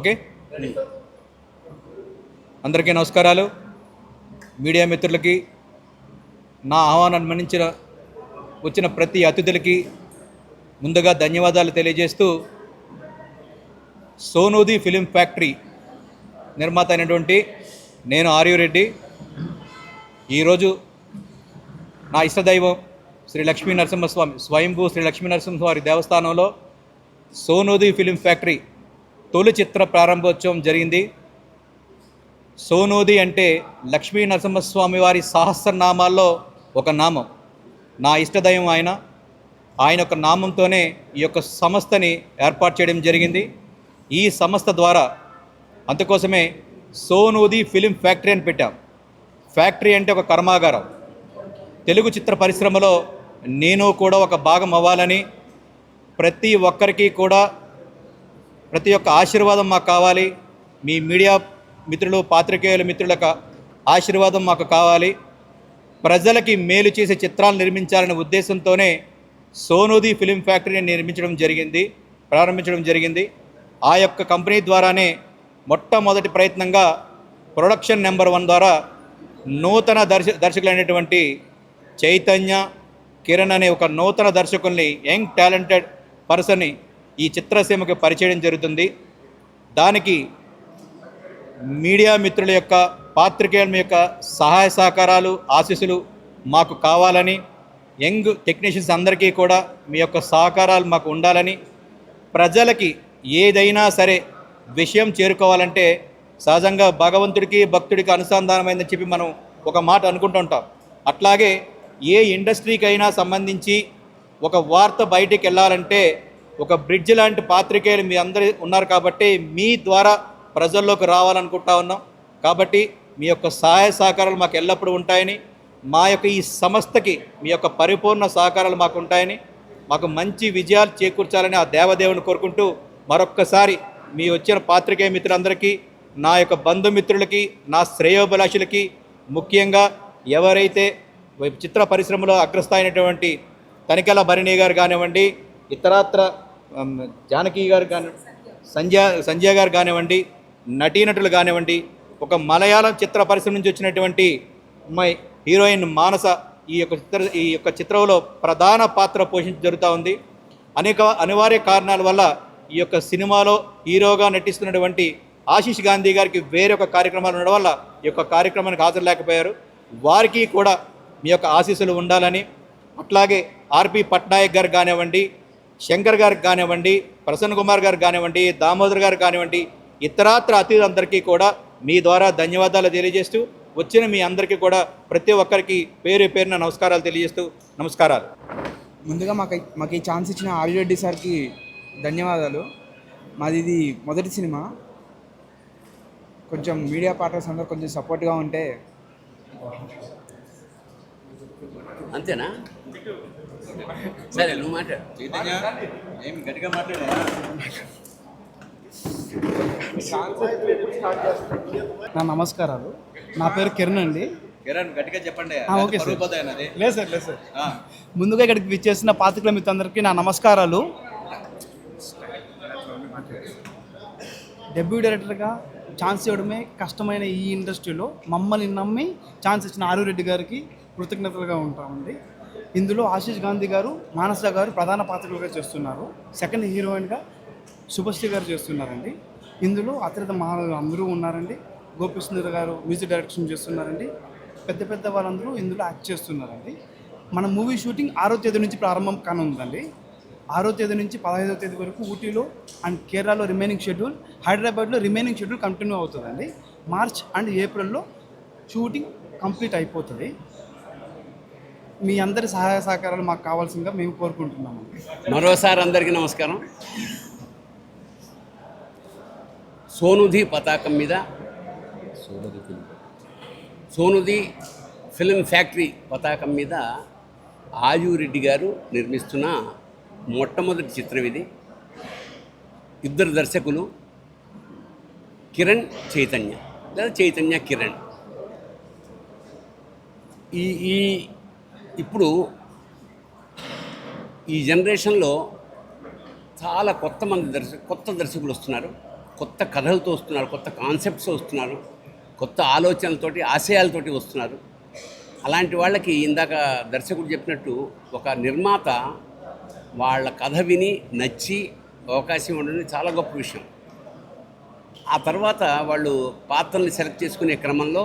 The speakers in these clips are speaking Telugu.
ఓకే, అందరికీ నమస్కారాలు. మీడియా మిత్రులకి, నా ఆహ్వానాన్ని మన్నించిన వచ్చిన ప్రతి అతిథులకి ముందుగా ధన్యవాదాలు తెలియజేస్తూ, సోనూది ఫిలిం ఫ్యాక్టరీ నిర్మాత అయినటువంటి నేను ఆర్యురెడ్డి ఈరోజు నా ఇష్టదైవం శ్రీ లక్ష్మీ నరసింహస్వామి, స్వయంభూ శ్రీ లక్ష్మీ నరసింహస్వామి దేవస్థానంలో సోనూది ఫిలిం ఫ్యాక్టరీ తొలి చిత్ర ప్రారంభోత్సవం జరిగింది. సోనూది అంటే లక్ష్మీ నరసింహస్వామి వారి సహస్రనామాల్లో ఒక నామం. నా ఇష్టదైవం ఆయన యొక్క నామంతోనే ఈ యొక్క సంస్థని ఏర్పాటు చేయడం జరిగింది. ఈ సంస్థ ద్వారా అందుకోసమే సోనూది ఫిలిం ఫ్యాక్టరీ అని పెట్టాం. ఫ్యాక్టరీ అంటే ఒక కర్మాగారం. తెలుగు చిత్ర పరిశ్రమలో నేను కూడా ఒక భాగం అవ్వాలని, ప్రతి ఒక్కరికి కూడా ప్రతి ఒక్క ఆశీర్వాదం మాకు కావాలి. మీ మీడియా మిత్రులు, పాత్రికేయుల మిత్రుల ఆశీర్వాదం మాకు కావాలి. ప్రజలకి మేలు చేసే చిత్రాలు నిర్మించాలనే ఉద్దేశంతోనే సోనూది ఫిలిం ఫ్యాక్టరీని ప్రారంభించడం జరిగింది. ఆ యొక్క కంపెనీ ద్వారానే మొట్టమొదటి ప్రయత్నంగా ప్రొడక్షన్ నెంబర్ 1 ద్వారా నూతన దర్శకులైనటువంటి చైతన్య, కిరణ్ అనే ఒక నూతన దర్శకుల్ని, యంగ్ టాలెంటెడ్ పర్సన్ని ఈ చిత్రసీమకి పరిచయం జరుగుతుంది. దానికి మీడియా మిత్రుల యొక్క, పాత్రికేయుల యొక్క సహాయ సహకారాలు, ఆశీస్సులు మాకు కావాలని, యంగ్ టెక్నీషియన్స్ అందరికీ కూడా మీ యొక్క సహకారాలు మాకు ఉండాలని, ప్రజలకి ఏదైనా సరే విషయం చేరుకోవాలంటే సహజంగా భగవంతుడికి భక్తుడికి అనుసంధానమైందని చెప్పి మనం ఒక మాట అనుకుంటూ ఉంటాం. అట్లాగే ఏ ఇండస్ట్రీకైనా సంబంధించి ఒక వార్త బయటికి వెళ్ళాలంటే ఒక బ్రిడ్జ్ లాంటి పాత్రికేయులు మీ అందరూ ఉన్నారు కాబట్టి మీ ద్వారా ప్రజల్లోకి రావాలనుకుంటా ఉన్నాం. కాబట్టి మీ యొక్క సహాయ సహకారాలు మాకు ఎల్లప్పుడూ ఉంటాయని, మా యొక్క ఈ సంస్థకి మీ యొక్క పరిపూర్ణ సహకారాలు మాకు ఉంటాయని, మాకు మంచి విజయాలు చేకూర్చాలని ఆ దేవదేవుని కోరుకుంటూ, మరొక్కసారి మీ వచ్చిన పాత్రికేయ మిత్రులందరికీ, నా యొక్క బంధుమిత్రులకి, నా శ్రేయోభిలాషులకి, ముఖ్యంగా ఎవరైతే చిత్ర పరిశ్రమలో అగ్రస్థాయినటువంటి తనికెల భరణి గారు కానివ్వండి, ఇతరత్ర జానకి గారు సంజయ్ గారు కానివ్వండి, నటీనటులు కానివ్వండి, ఒక మలయాళం చిత్ర పరిశ్రమ నుంచి వచ్చినటువంటి అమ్మాయి హీరోయిన్ మానస ఈ యొక్క చిత్రంలో ప్రధాన పాత్ర పోషించ జరుగుతూ ఉంది. అనేక అనివార్య కారణాల వల్ల ఈ యొక్క సినిమాలో హీరోగా నటిస్తున్నటువంటి ఆశీష్ గాంధీ గారికి వేరొక కార్యక్రమాలు ఉండడం వల్ల ఈ యొక్క కార్యక్రమానికి హాజరులేకపోయారు. వారికి కూడా మీ యొక్క ఆశీస్సులు ఉండాలని, అట్లాగే ఆర్పి పట్నాయక్ గారు కానివ్వండి, శంకర్ గారికి కానివ్వండి, ప్రసన్న కుమార్ గారు కానివ్వండి, దామోదర్ గారు కానివ్వండి, ఇతరాత్ర అతిథులందరికీ కూడా మీ ద్వారా ధన్యవాదాలు తెలియజేస్తూ, వచ్చిన మీ అందరికీ కూడా ప్రతి ఒక్కరికి పేరు పేరున నమస్కారాలు తెలియజేస్తూ, నమస్కారాలు. ముందుగా మాకు ఈ ఛాన్స్ ఇచ్చిన ఆర్యురెడ్డి సార్కి ధన్యవాదాలు. మాది ఇది మొదటి సినిమా. కొంచెం మీడియా పార్టనర్స్ అందరూ కొంచెం సపోర్ట్గా ఉంటే. అంతేనా? సరే, నువ్వు మాట్లాడు. గట్టిగా మాట్లాడా? నా నమస్కారాలు. నా పేరు కిరణ్ అండి. కిరణ్, గట్టిగా చెప్పండి. Okay sir. లేదు సార్. ముందుగా ఇక్కడికి విచ్చేసిన పాత్రికేయుల మిత్రులందరికీ నా నమస్కారాలు. డెబ్యూ డైరెక్టర్గా ఛాన్స్ ఇవ్వడమే కష్టమైన ఈ ఇండస్ట్రీలో మమ్మల్ని నమ్మి ఛాన్స్ ఇచ్చిన ఆర్యురెడ్డి గారికి కృతజ్ఞతలుగా ఉంటామండి. ఇందులో ఆశీష్ గాంధీ గారు, మానస గారు ప్రధాన పాత్రలుగా చేస్తున్నారు. సెకండ్ హీరోయిన్గా శుభశ్రీ గారు చేస్తున్నారండి. ఇందులో అతిరథ మహారాజు అందరూ ఉన్నారండి. గోపిసుందర్ గారు మ్యూజిక్ డైరెక్షన్ చేస్తున్నారండి. పెద్ద వాళ్ళందరూ ఇందులో యాక్ట్ చేస్తున్నారండి. మన మూవీ షూటింగ్ 6వ తేదీ నుంచి ప్రారంభం కానుందండి. 6వ తేదీ నుంచి 15వ తేదీ వరకు ఊటీలో అండ్ కేరళలో రిమైనింగ్ షెడ్యూల్, హైదరాబాద్లో రిమైనింగ్ షెడ్యూల్ కంటిన్యూ అవుతుందండి. మార్చ్ అండ్ ఏప్రిల్లో షూటింగ్ కంప్లీట్ అయిపోతుంది. మీ అందరి సహాయ సహకారాలు మాకు కావాల్సిందిగా మేము కోరుకుంటున్నాము. మరోసారి అందరికీ నమస్కారం. సోనూది పతాకం మీద సోనూది ఫిలిం ఫ్యాక్టరీ పతాకం మీద ఆర్యురెడ్డి గారు నిర్మిస్తున్న మొట్టమొదటి చిత్రం ఇది. ఇద్దరు దర్శకులు, కిరణ్ చైతన్య లేదా చైతన్య కిరణ్. ఇప్పుడు ఈ జనరేషన్లో చాలా కొత్త దర్శకులు వస్తున్నారు. కొత్త కథలతో వస్తున్నారు, కొత్త కాన్సెప్ట్స్ వస్తున్నారు, కొత్త ఆలోచనలతోటి ఆశయాలతోటి వస్తున్నారు. అలాంటి వాళ్ళకి ఇందాక దర్శకుడు చెప్పినట్టు ఒక నిర్మాత వాళ్ళ కథ విని నచ్చి అవకాశం ఉండడం చాలా గొప్ప విషయం. ఆ తర్వాత వాళ్ళు పాత్రల్ని సెలెక్ట్ చేసుకునే క్రమంలో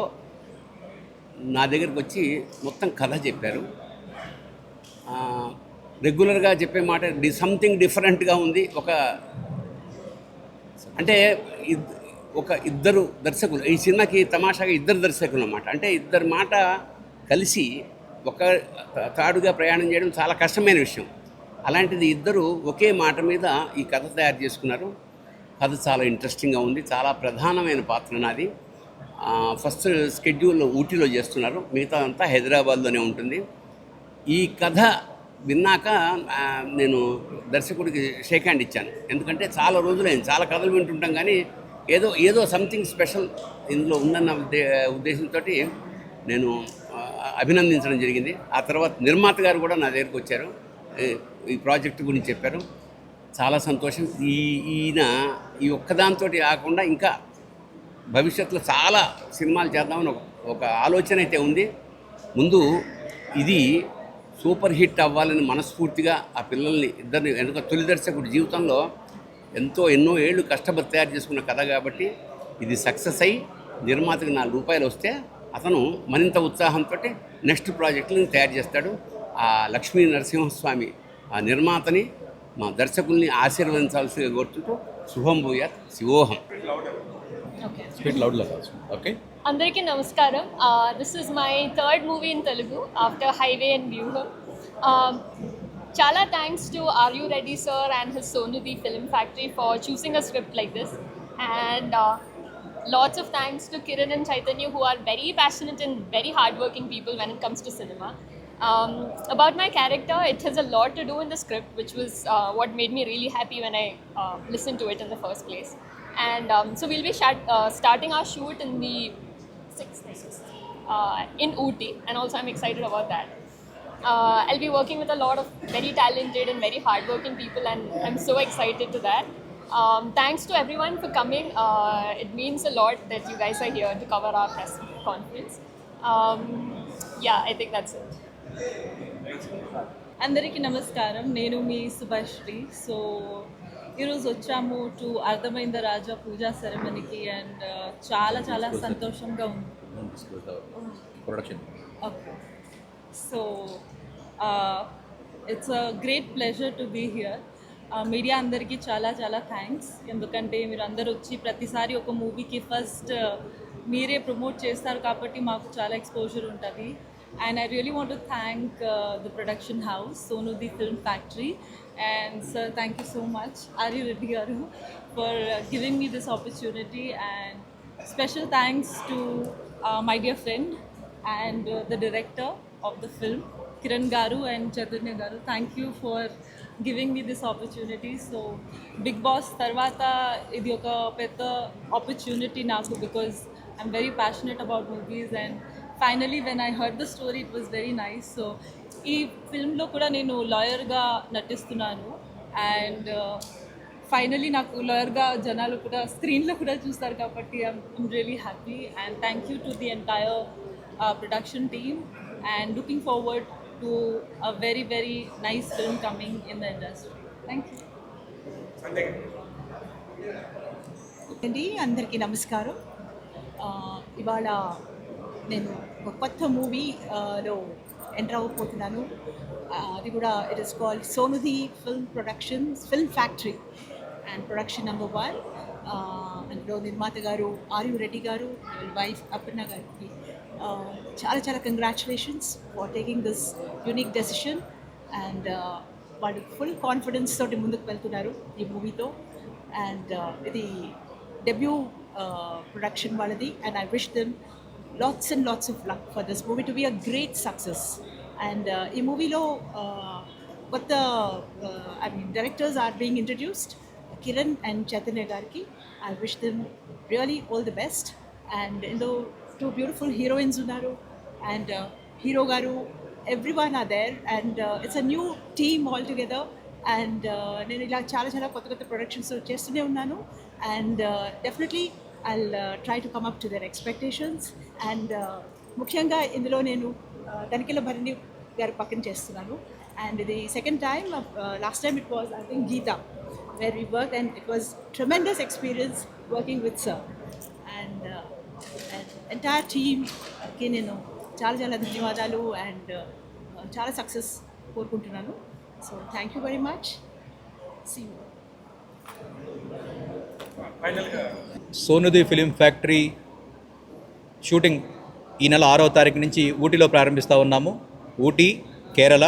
నా దగ్గరికి వచ్చి మొత్తం కథ చెప్పారు. రెగ్యులర్గా చెప్పే మాట సంథింగ్ డిఫరెంట్గా ఉంది. ఒక ఇద్దరు దర్శకులు, ఈ సినిమాకి తమాషాగా ఇద్దరు దర్శకులు అన్నమాట. అంటే ఇద్దరు మాట కలిసి ఒక తాడుగా ప్రయాణం చేయడం చాలా కష్టమైన విషయం. అలాంటిది ఇద్దరు ఒకే మాట మీద ఈ కథ తయారు చేసుకున్నారు. కథ చాలా ఇంట్రెస్టింగ్గా ఉంది. చాలా ప్రధానమైన పాత్ర నాది. ఫస్ట్ స్కెడ్యూల్ ఊటీలో చేస్తున్నారు, మిగతా అంతా హైదరాబాద్లోనే ఉంటుంది. ఈ కథ విన్నాక నేను దర్శకుడికి షేక్ హ్యాండ్ ఇచ్చాను. ఎందుకంటే చాలా రోజులైంది, చాలా కథలు వింటుంటాం, కానీ ఏదో సంథింగ్ స్పెషల్ ఇందులో ఉందన్న ఉద్దేశంతో నేను అభినందించడం జరిగింది. ఆ తర్వాత నిర్మాత గారు కూడా నా దగ్గరికి వచ్చారు, ఈ ప్రాజెక్టు గురించి చెప్పారు. చాలా సంతోషం. ఈయన ఈ ఒక్కదాంతో కాకుండా ఇంకా భవిష్యత్తులో చాలా సినిమాలు చేద్దామని ఒక ఆలోచన అయితే ఉంది. ముందు ఇది సూపర్ హిట్ అవ్వాలని మనస్ఫూర్తిగా ఆ పిల్లల్ని ఇద్దరిని, ఎందుకంటే తొలి దర్శకుడి జీవితంలో ఎన్నో ఏళ్ళు కష్టపడి తయారు చేసుకున్న కథ కాబట్టి ఇది సక్సెస్ అయ్యి నిర్మాతకి ₹4 వస్తే అతను మరింత ఉత్సాహంతో నెక్స్ట్ ప్రాజెక్టులను తయారు చేస్తాడు. ఆ లక్ష్మీ నరసింహస్వామి ఆ నిర్మాతని, మా దర్శకుల్ని ఆశీర్వదించాల్సిగా కోరుతుంటూ శుభం భూయాత్, శివోహం. ఓకే, అందరికీ నమస్కారం. This is my third movie in Telugu after highway and వ్యూహం. Chala thanks to R.U. Reddy sir and his Sonudi Film Factory for choosing a script like this, and lots of thanks to Kiran and Chaitanya, who are very passionate and very hardworking people when it comes to cinema. About my character, it has a lot to do in the script, which was what made me really happy when I listened to it in the first place. And so we'll be starting our shoot in the 6th in Ooty, and also I'm excited about that. I'll be working with a lot of very talented and very hardworking people, and I'm so excited to that. Thanks to everyone for coming. It means a lot that you guys are here to cover our press conference. I think that's it. అందరికీ నమస్కారం. నేను మీ సుభాశ్రీ. సో ఈరోజు వచ్చాము టు అర్థమైంద రాజా పూజా సెరమనీకి, అండ్ చాలా సంతోషంగా ఉంది. Okay, so it's a great pleasure to be here. Media అందరికీ చాలా థ్యాంక్స్. ఎందుకంటే మీరు అందరు వచ్చి ప్రతిసారి ఒక మూవీకి ఫస్ట్ మీరే ప్రమోట్ చేస్తారు కాబట్టి మాకు చాలా ఎక్స్పోజర్ ఉంటుంది. And I really want to thank the production house, Sonudi Film Factory. And sir, thank you so much, R.U. Reddy garu, for giving me this opportunity. And special thanks to my dear friend and the director of the film, Kiran garu and Chaitanya garu. Thank you for giving me this opportunity. So Big Boss tarvata idi oka pedda opportunity naku, because I'm very passionate about movies, and finally when I heard the story it was very nice. So ఈ ఫిల్మ్లో కూడా నేను లాయర్గా నటిస్తున్నాను, అండ్ ఫైనలీ నాకు లాయర్గా జనాలు కూడా స్క్రీన్లో కూడా చూస్తారు కాబట్టి I'm really happy. And thank you to the entire production team, and looking forward to a very nice film coming in the industry. Thank you అండి. అందరికీ నమస్కారం. ఇవాళ నేను ఒక కొత్త మూవీలో ఎంటర్ అవ్వబోతున్నాను. అది కూడా ఇట్ ఇస్ కాల్డ్ సోనుది film factory and production number 1. అందులో నిర్మాత గారు R.U. రెడ్డి గారు, వైఫ్ అపర్ణ గారికి చాలా congratulations for taking this unique decision. And వాళ్ళు ఫుల్ కాన్ఫిడెన్స్ తోటి ముందుకు వెళ్తున్నారు ఈ మూవీతో. అండ్ ఇది డెబ్యూ ప్రొడక్షన్ వాళ్ళది, and I wish them lots of luck for this movie to be a great success. And ee movie lo what the directors are being introduced, Kiran and Chaitanya gariki. I wish them really all the best. And in the two beautiful heroines unnaru, and hero garu, everyone are there, and it's a new team all together. And నేను ఇలా చాలా కొత్త ప్రొడక్షన్స్ చేస్తూనే ఉన్నాను. and definitely I'll try to come up to their expectations. And ముఖ్యంగా ఇందులో నేను తనిఖీల భరణి గారి పక్కన చేస్తున్నాను. And the second time, last time it was I think Geeta, where we worked, and it was tremendous experience working with sir. And entire team కి నేను చాలా చాలా ధన్యవాదాలు అండ్ చాలా సక్సెస్ కోరుకుంటున్నాను. So thank you very much. See you. సోనుది ఫిలిం ఫ్యాక్టరీ షూటింగ్ ఈ నెల 6వ తారీఖు నుంచి ఊటీలో ప్రారంభిస్తూ ఉన్నాము. ఊటీ, కేరళ.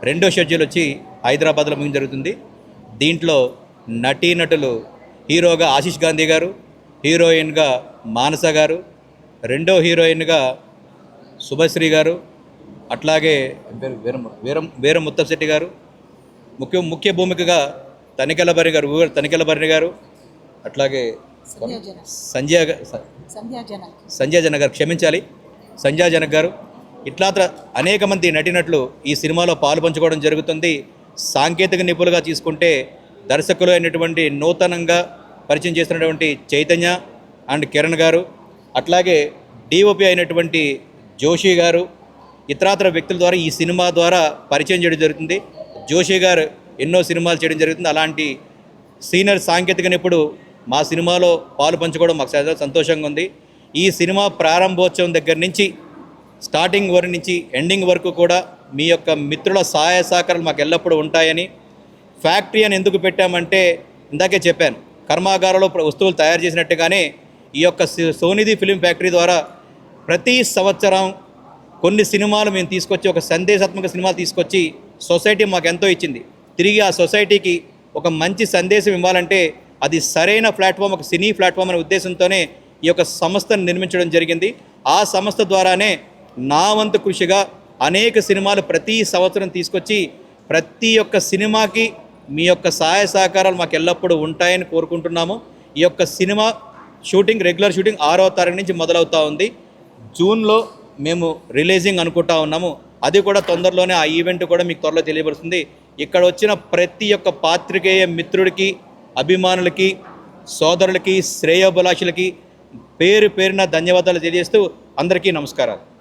రెండో షెడ్యూల్ వచ్చి హైదరాబాద్లో ముగింపు జరుగుతుంది. దీంట్లో నటీనటులు హీరోగా ఆశీష్ గాంధీ గారు, హీరోయిన్గా మానస గారు, రెండో హీరోయిన్గా శుభశ్రీ గారు, అట్లాగే వీర ముత్తశెట్టి గారు, ముఖ్య భూమికగా తనికెళ్ళ భరణి గారు, అట్లాగే సంజయ్ జనక్ గారు, క్షమించాలి, సంజయ్ జనక్ గారు, ఇట్లా అనేక మంది నటినట్లు ఈ సినిమాలో పాలు పంచుకోవడం జరుగుతుంది. సాంకేతిక నిపుణులుగా తీసుకుంటే దర్శకులు అయినటువంటి నూతనంగా పరిచయం చేసినటువంటి చైతన్య అండ్ కిరణ్ గారు, అట్లాగే డిఓపి అయినటువంటి జోషి గారు, ఇతరాతర వ్యక్తుల ద్వారా ఈ సినిమా ద్వారా పరిచయం చేయడం జరుగుతుంది. జోషి గారు ఎన్నో సినిమాలు చేయడం జరుగుతుంది. అలాంటి సీనియర్ సాంకేతిక నిపుణుడు మా సినిమాలో పాలు పంచుకోవడం మాకు చాలా సంతోషంగా ఉంది. ఈ సినిమా ప్రారంభోత్సవం దగ్గర నుంచి స్టార్టింగ్ వరకు నుంచి ఎండింగ్ వరకు కూడా మీ యొక్క మిత్రుల సహాయ సహకారాలు మాకు ఎల్లప్పుడూ ఉంటాయని, ఫ్యాక్టరీ అని ఎందుకు పెట్టామంటే ఇందాకే చెప్పాను, కర్మాగారంలో వస్తువులు తయారు చేసినట్టుగానే ఈ యొక్క సోనిది ఫిలిం ఫ్యాక్టరీ ద్వారా ప్రతి సంవత్సరం కొన్ని సినిమాలు మేము తీసుకొచ్చి, ఒక సందేశాత్మక సినిమాలు తీసుకొచ్చి సొసైటీ మాకు ఎంతో ఇచ్చింది. తిరిగి ఆ సొసైటీకి ఒక మంచి సందేశం ఇవ్వాలంటే అది సరైన ప్లాట్ఫామ్, ఒక సినీ ప్లాట్ఫామ్ అనే ఉద్దేశంతోనే ఈ యొక్క సంస్థను నిర్మించడం జరిగింది. ఆ సంస్థ ద్వారానే నా వంతు కృషిగా అనేక సినిమాలు ప్రతి సంవత్సరం తీసుకొచ్చి ప్రతి ఒక్క సినిమాకి మీ యొక్క సహాయ సహకారాలు మాకు ఎల్లప్పుడూ ఉంటాయని కోరుకుంటున్నాము. ఈ యొక్క సినిమా షూటింగ్, రెగ్యులర్ షూటింగ్ 6వ తారీఖు నుంచి మొదలవుతూ ఉంది. జూన్లో మేము రిలీజింగ్ అనుకుంటా ఉన్నాము. అది కూడా తొందరలోనే, ఆ ఈవెంట్ కూడా మీకు త్వరలో తెలియబడుతుంది. ఇక్కడ వచ్చిన ప్రతి ఒక్క పాత్రికేయ మిత్రుడికి, అభిమానులకి, సోదరులకి, శ్రేయోభిలాషులకి పేరున ధన్యవాదాలు తెలియజేస్తూ అందరికీ నమస్కారాలు.